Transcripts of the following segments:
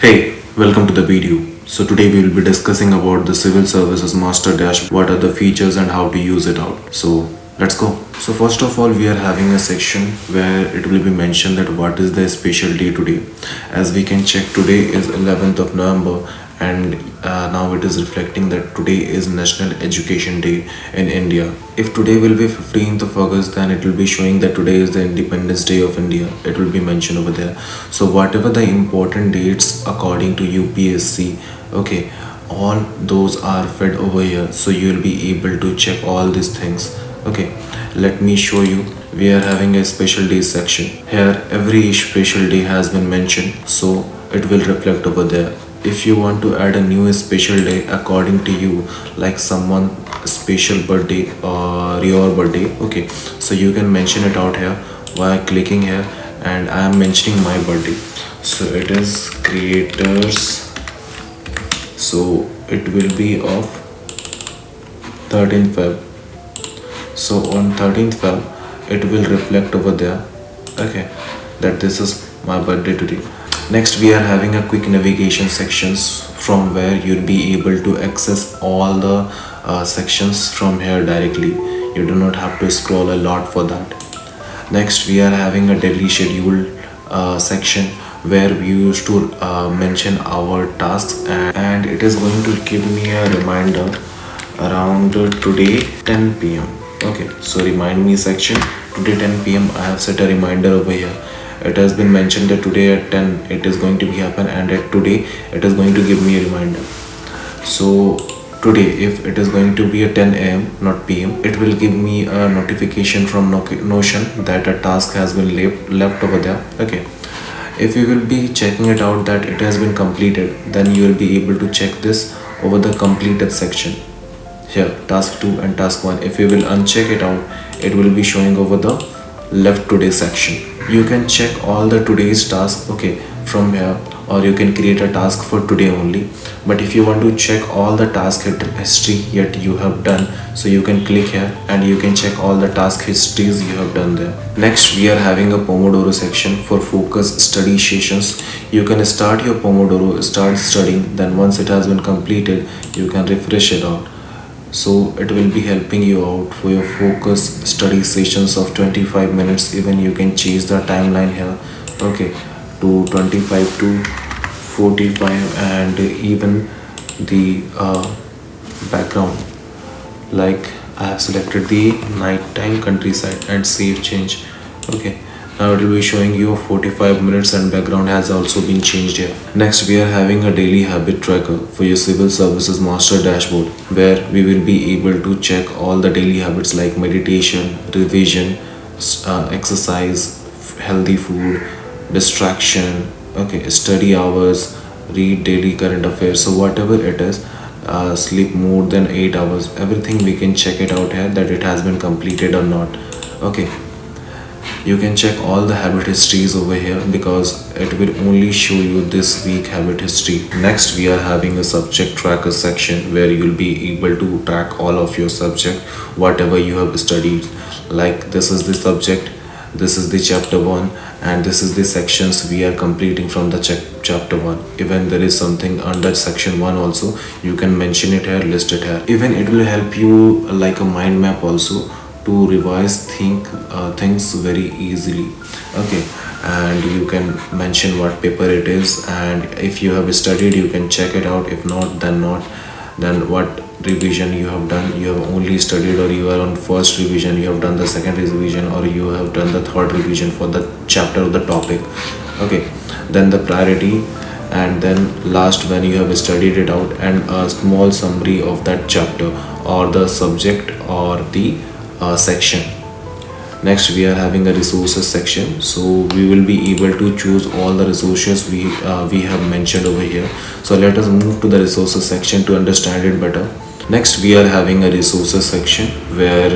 Hey, welcome to the video. So today we will be discussing about the Civil Services Master Dash, what are the features and how to use it out. So let's go. So first of all, we are having a section where it will be mentioned that what is the special day today. As we can check, today is 11th of November and now it is reflecting that today is National Education Day in India. If today will be 15th of August, then it will be showing that today is the Independence Day of India. It will be mentioned over there. So whatever the important dates according to UPSC, okay, all those are fed over here. So you will be able to check all these things. Okay, let me show you. We are having a special day section. Here every special day has been mentioned. So it will reflect over there. If you want to add a new special day according to you, like someone special birthday or your birthday, okay, so you can mention it out here by clicking here, and I am mentioning my birthday. So it is creators, so it will be of 13th Feb. So on 13th Feb it will reflect over there, okay, that this is my birthday today. Next we are having a quick navigation sections from where you'll be able to access all the sections from here directly. You do not have to scroll a lot for that. Next we are having a daily schedule section where we used to mention our tasks, and it is going to give me a reminder around today 10 p.m. Okay, so remind me section, today 10 p.m. I have set a reminder over here. It has been mentioned that today at 10 it is going to be happen, and at today it is going to give me a reminder. So today if it is going to be at 10 a.m. not p.m., it will give me a notification from Notion that a task has been left over there. Okay, if you will be checking it out that it has been completed, then you will be able to check this over the completed section here, task 2 and task 1. If you will uncheck it out, it will be showing over the left today section. You can check all the today's tasks, okay, from here, or you can create a task for today only. But if you want to check all the task history yet you have done, so you can click here and you can check all the task histories you have done there. Next we are having a Pomodoro section for focus study sessions. You can start your Pomodoro, start studying, then once it has been completed you can refresh it out. So it will be helping you out for your focus study sessions of 25 minutes. Even you can change the timeline here, okay, to 25 to 45, and even the background, like I have selected the nighttime countryside and save change. Okay, now it will be showing you 45 minutes and background has also been changed here. Next we are having a daily habit tracker for your civil services master dashboard, where we will be able to check all the daily habits like meditation, revision, exercise, healthy food, distraction, okay, study hours, read daily current affairs. So whatever it is, sleep more than 8 hours, everything we can check it out here that it has been completed or not. Okay, you can check all the habit histories over here because it will only show you this week habit history. Next we are having a subject tracker section where you will be able to track all of your subject, whatever you have studied. Like this is the subject, this is the chapter 1, and this is the sections we are completing from the chapter 1. Even there is something under section 1 also, you can mention it here, list it here. Even it will help you like a mind map also to revise things very easily. Okay, and you can mention what paper it is, and if you have studied you can check it out. If not, then what revision you have done, you have only studied, or you are on first revision, you have done the second revision, or you have done the third revision for the chapter or the topic. Okay, then the priority, and then last when you have studied it out, and a small summary of that chapter or the subject or the section. Next we are having a resources section, so we will be able to choose all the resources we have mentioned over here. So let us move to the resources section to understand it better. Next we are having a resources section where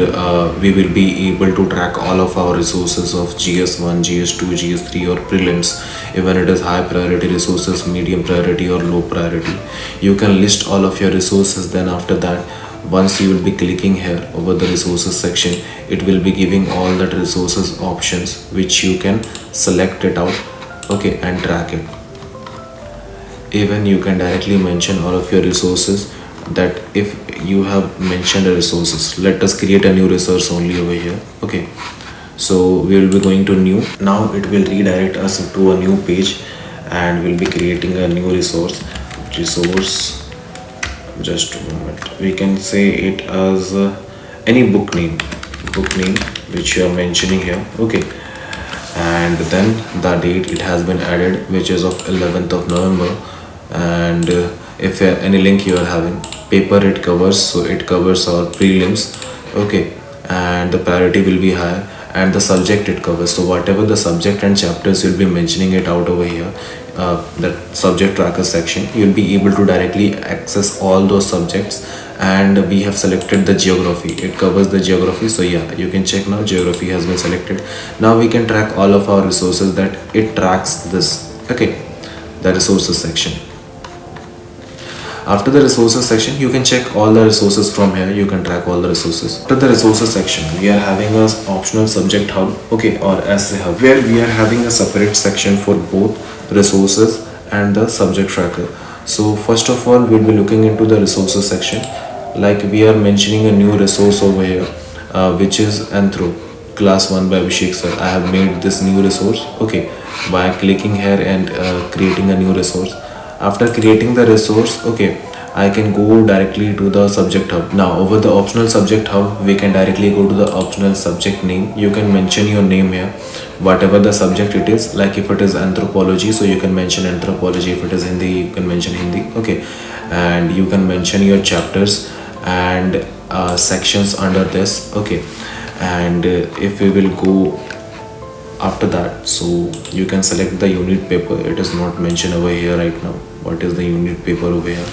we will be able to track all of our resources of GS1, GS2, GS3 or prelims. Even it is high priority resources, medium priority or low priority. You can list all of your resources. Then after that, once you will be clicking here over the resources section, it will be giving all that resources options which you can select it out, okay, and track it. even you can directly mention all of your resources. That if you have mentioned the resources, let us create a new resource only over here. Okay, so we will be going to new. Now it will redirect us to a new page, and we'll be creating a new resource. Just a moment, we can say it as any book name which you are mentioning here. Okay, and then the date it has been added, which is of 11th of November. And if any link you are having, paper it covers, so it covers our prelims. Okay, and the priority will be high, and the subject it covers, so whatever the subject and chapters you'll be mentioning it out over here. That subject tracker section, you'll be able to directly access all those subjects. And we have selected the geography, it covers the geography, so yeah, you can check now, geography has been selected. Now we can track all of our resources, that it tracks this. Okay, the resources section. After the resources section, you can check all the resources from here, you can track all the resources. After the resources section, we are having a optional subject hub, okay, or essay hub, where we are having a separate section for both resources and the subject tracker. So first of all, we'll be looking into the resources section. Like we are mentioning a new resource over here, which is Anthro class 1 by Abhishek sir. I have made this new resource, okay, by clicking here and creating a new resource. After creating the resource, okay, I can go directly to the subject hub. Now over the optional subject hub, we can directly go to the optional subject name. You can mention your name here, whatever the subject it is. Like if it is anthropology, so you can mention anthropology. If it is Hindi, you can mention Hindi. Okay, and you can mention your chapters and sections under this. Okay, and if we will go after that, so you can select the unit paper. It is not mentioned over here right now, what is the unit paper over here.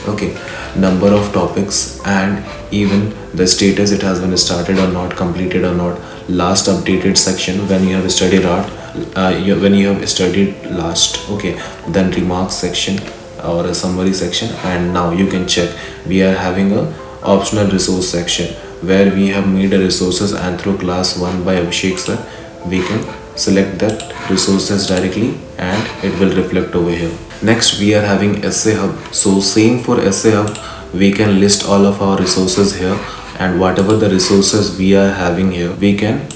Okay, number of topics, and even the status, it has been started or not, completed or not, last updated section, when you have studied art, when you have studied last. Okay, then remarks section or a summary section. And now you can check, we are having a optional resource section, where we have made a resources Anthro class 1 by Abhishek sir. We can select that resources directly, and it will reflect over here. Next, we are having essay hub. So same for essay hub, we can list all of our resources here, and whatever the resources we are having here, we can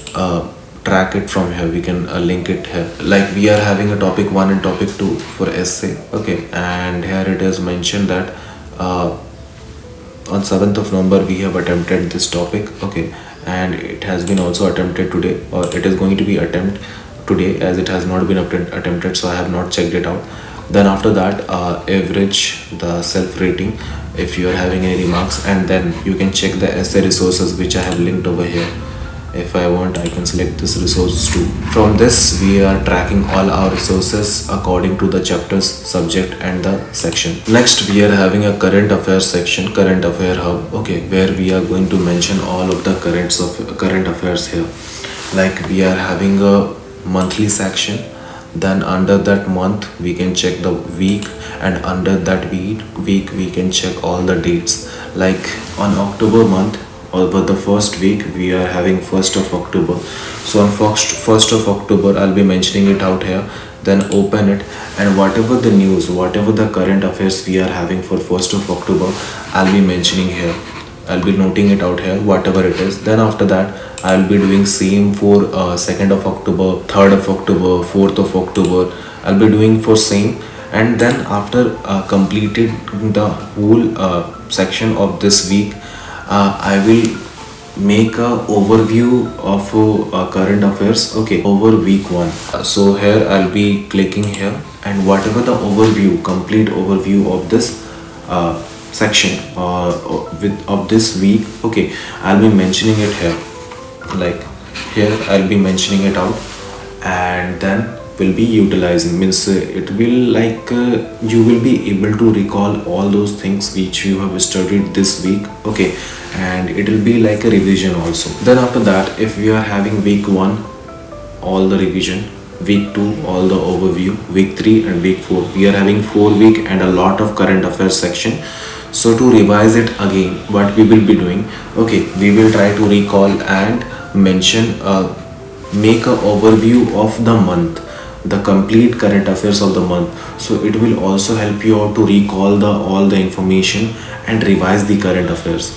track it from here, we can link it here. Like we are having a topic 1 and topic 2 for essay. Okay, and here it is mentioned that on 7th of November we have attempted this topic. Okay, and it has been also attempted today, or it is going to be attempted today, as it has not been attempted, so I have not checked it out. Then after that, average, the self rating, if you are having any remarks, and then you can check the essay resources which I have linked over here. If I want, I can select this resource too. From this, we are tracking all our resources according to the chapters, subject and the section. Next, we are having a current affairs section, current affair hub, okay, where we are going to mention all of the current affairs here. Like we are having a monthly section, then under that month we can check the week, and under that week we can check all the dates. Like on October month, over the first week, we are having 1st of October. So on 1st of October, I'll be mentioning it out here. Then open it, and whatever the news, whatever the current affairs we are having for 1st of October, I'll be mentioning here. I'll be noting it out here, whatever it is. Then after that, I'll be doing same for 2nd of October, 3rd of October, 4th of October. I'll be doing for same. And then after completed the whole section of this week, I will make a overview of current affairs, okay, over week 1. So here I'll be clicking here, and whatever the overview, complete overview of this section of this week, okay, I'll be mentioning it here. Like here I'll be mentioning it out, and then will be utilizing, means it will like you will be able to recall all those things which you have studied this week, okay, and it will be like a revision also. Then after that, if we are having week 1 all the revision, week 2 all the overview, week 3 and week 4, we are having 4 week and a lot of current affairs section. So to revise it again, what we will be doing, okay, we will try to recall and mention make a overview of the month. the complete current affairs of the month. So it will also help you out to recall the all the information and revise the current affairs.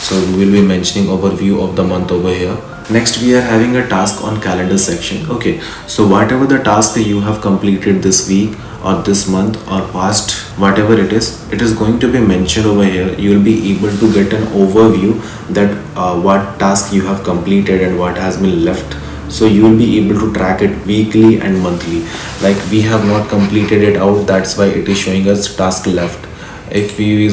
So we will be mentioning overview of the month over here. Next we are having a task on calendar section. Okay, so whatever the task you have completed this week or this month or past, whatever it is going to be mentioned over here. You will be able to get an overview that what task you have completed and what has been left. So you will be able to track it weekly and monthly. Like we have not completed it out, that's why it is showing us task left. If we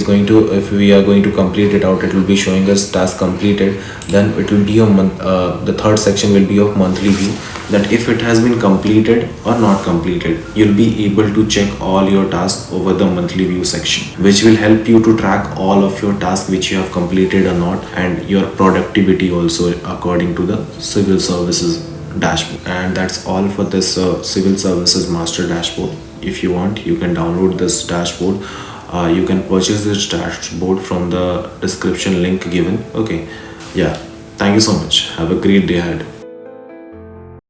are going to complete it out, it will be showing us task completed. Then it will be a month, the third section will be of monthly view, that if it has been completed or not completed. You'll be able to check all your tasks over the monthly view section, which will help you to track all of your tasks which you have completed or not, and your productivity also according to the civil services dashboard. And that's all for this civil services master dashboard. If you want, you can download this dashboard. You can purchase this dashboard from the description link given. Okay, yeah, thank you so much. Have a great day ahead.